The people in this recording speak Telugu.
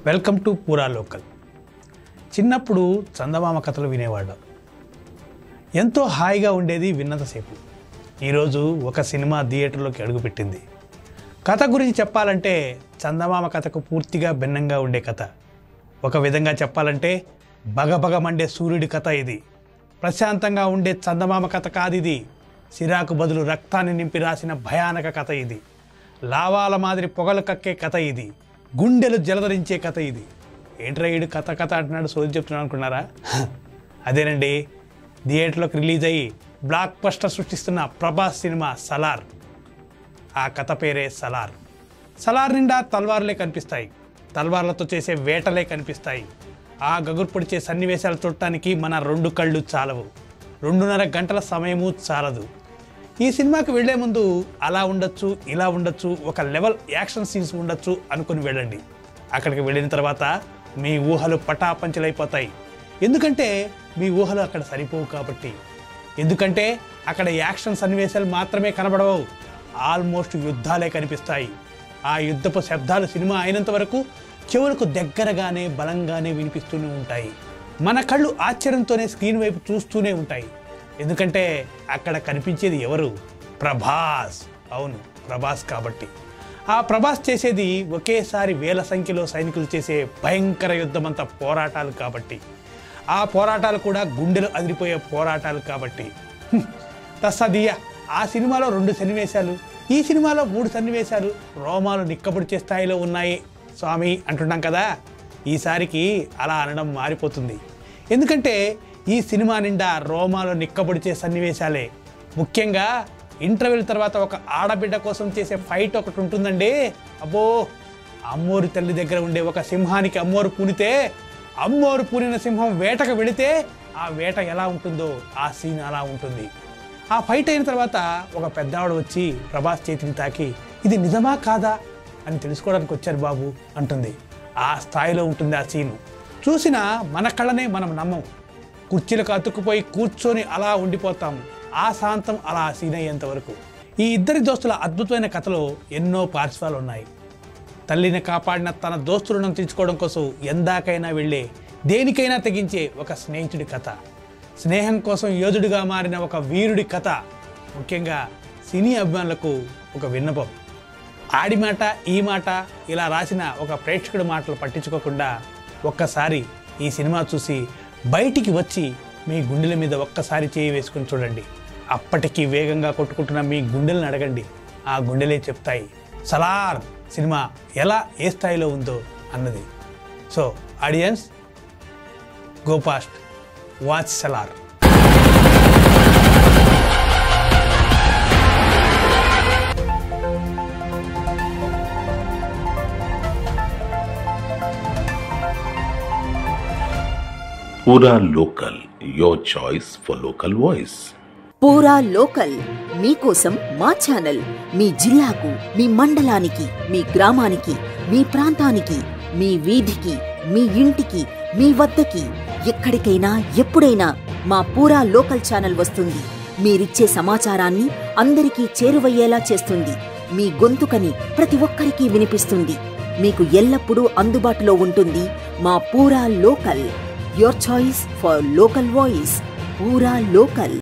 వెల్కమ్ టు పూరా లోకల్. చిన్నప్పుడు చందమామ కథలు వినేవాడు. ఎంతో హాయిగా ఉండేది విన్నంతసేపు. ఈరోజు ఒక సినిమా థియేటర్లోకి అడుగుపెట్టింది. కథ గురించి చెప్పాలంటే చందమామ కథకు పూర్తిగా భిన్నంగా ఉండే కథ. ఒక విధంగా చెప్పాలంటే బగబగ మండే సూర్యుడి కథ ఇది. ప్రశాంతంగా ఉండే చందమామ కథ కాదిది. సిరాకు బదులు రక్తాన్ని నింపి రాసిన భయానక కథ ఇది. లావాల మాదిరి పొగలు కక్కే కథ ఇది. గుండెలు జలధరించే కథ ఇది. ఏంట్రా ఈడు కథ కథ అంటున్నాడు, సోది చెప్తున్నాడు అనుకున్నారా? అదేనండి, థియేటర్లోకి రిలీజ్ అయ్యి బ్లాక్ బస్టర్ సృష్టిస్తున్న ప్రభాస్ సినిమా సలార్. ఆ కథ పేరే సలార్. సలార్ నిండా తల్వార్లే కనిపిస్తాయి. తల్వార్లతో చేసే వేటలే కనిపిస్తాయి. ఆ గగురు పొడిచే సన్నివేశాలు చూడటానికి మన 2 కళ్ళు చాలవు. 2.5 గంటల సమయము చాలదు. ఈ సినిమాకి వెళ్లే ముందు అలా ఉండొచ్చు, ఇలా ఉండొచ్చు, ఒక లెవెల్ యాక్షన్ సీన్స్ ఉండొచ్చు అనుకుని వెళ్ళండి. అక్కడికి వెళ్ళిన తర్వాత మీ ఊహలు పటాపంచలైపోతాయి. ఎందుకంటే మీ ఊహలు అక్కడ సరిపోవు కాబట్టి. ఎందుకంటే అక్కడ యాక్షన్ సన్నివేశాలు మాత్రమే కనబడవు, ఆల్మోస్ట్ యుద్ధాలే కనిపిస్తాయి. ఆ యుద్ధపు శబ్దాలు సినిమా అయినంత వరకు చెవులకు దగ్గరగానే బలంగానే వినిపిస్తూనే ఉంటాయి. మన కళ్ళు ఆశ్చర్యంతోనే స్క్రీన్ వైపు చూస్తూనే ఉంటాయి. ఎందుకంటే అక్కడ కనిపించేది ఎవరు? ప్రభాస్. అవును, ప్రభాస్. కాబట్టి ఆ ప్రభాస్ చేసేది ఒకేసారి వేల సంఖ్యలో సైనికులు చేసే భయంకర యుద్ధమంతా పోరాటాలు కాబట్టి. ఆ పోరాటాలు కూడా గుండెలు అదిరిపోయే పోరాటాలు కాబట్టి. తస్సదియ్య, ఆ సినిమాలో 2 సన్నివేశాలు, ఈ సినిమాలో 3 సన్నివేశాలు రోమాలు నిక్కబొడిచే స్థాయిలో ఉన్నాయి స్వామి అంటున్నాం కదా. ఈసారికి అలా అనడం మారిపోతుంది. ఎందుకంటే ఈ సినిమా నిండా రోమాలు నిక్కబొడిచే సన్నివేశాలే. ముఖ్యంగా ఇంటర్వెల్ తర్వాత ఒక ఆడబిడ్డ కోసం చేసే ఫైట్ ఒకటి ఉంటుందండి. అబ్బో, అమ్మోరు తల్లి దగ్గర ఉండే ఒక సింహానికి అమ్మోరు పూనితే, అమ్మోరు పూనిన సింహం వేటకు వెళితే ఆ వేట ఎలా ఉంటుందో ఆ సీన్ అలా ఉంటుంది. ఆ ఫైట్ అయిన తర్వాత ఒక పెద్దవాడు వచ్చి ప్రభాస్ చేతిని తాకి, ఇది నిజమా కాదా అని తెలుసుకోవడానికి వచ్చారు బాబు అంటుంది. ఆ స్థాయిలో ఉంటుంది ఆ సీను. చూసిన మన కళ్ళనే మనం నమ్మం. కుర్చీలకు అతుక్కుపోయి కూర్చొని అలా ఉండిపోతాం. ఆ శాంతం అలా సీన్ అయ్యేంత వరకు. ఈ ఇద్దరి దోస్తుల అద్భుతమైన కథలో ఎన్నో పార్శ్వాలు ఉన్నాయి. తల్లిని కాపాడిన తన దోస్తులను తీర్చుకోవడం కోసం ఎందాకైనా వెళ్ళే, దేనికైనా తెగించే ఒక స్నేహితుడి కథ. స్నేహం కోసం యోధుడిగా మారిన ఒక వీరుడి కథ. ముఖ్యంగా సినీ అభిమానులకు ఒక విన్నపం. ఆడి మాట ఈ మాట ఇలా రాసిన ఒక ప్రేక్షకుడి మాటలు పట్టించుకోకుండా ఒక్కసారి ఈ సినిమా చూసి బయటికి వచ్చి మీ గుండెల మీద ఒక్కసారి చేయి వేసుకుని చూడండి. అప్పటికి వేగంగా కొట్టుకుంటున్న మీ గుండెలను అడగండి. ఆ గుండెలే చెప్తాయి సలార్ సినిమా ఎలా, ఏ స్థాయిలో ఉందో అన్నది. So audience, go past, watch Salaar. పూరా local, your choice for local voice. పూరా లోకల్ మీకోసం మా ఛానల్. మీ జిల్లాకు, మీ మండలానికి, మీ గ్రామానికి, మీ ప్రాంతానికి, మీ వీధికి, మీ ఇంటికి, మీ వద్దకి, ఎక్కడికైనా ఎప్పుడైనా మా పూరా లోకల్ ఛానల్ వస్తుంది. మీరిచ్చే సమాచారాన్ని అందరికీ చేరువయ్యేలా చేస్తుంది. మీ గొంతుకని ప్రతి ఒక్కరికి వినిపిస్తుంది. మీకు ఎల్లప్పుడూ అందుబాటులో ఉంటుంది మా పూరా local. Your choice for local voice. Pura Local.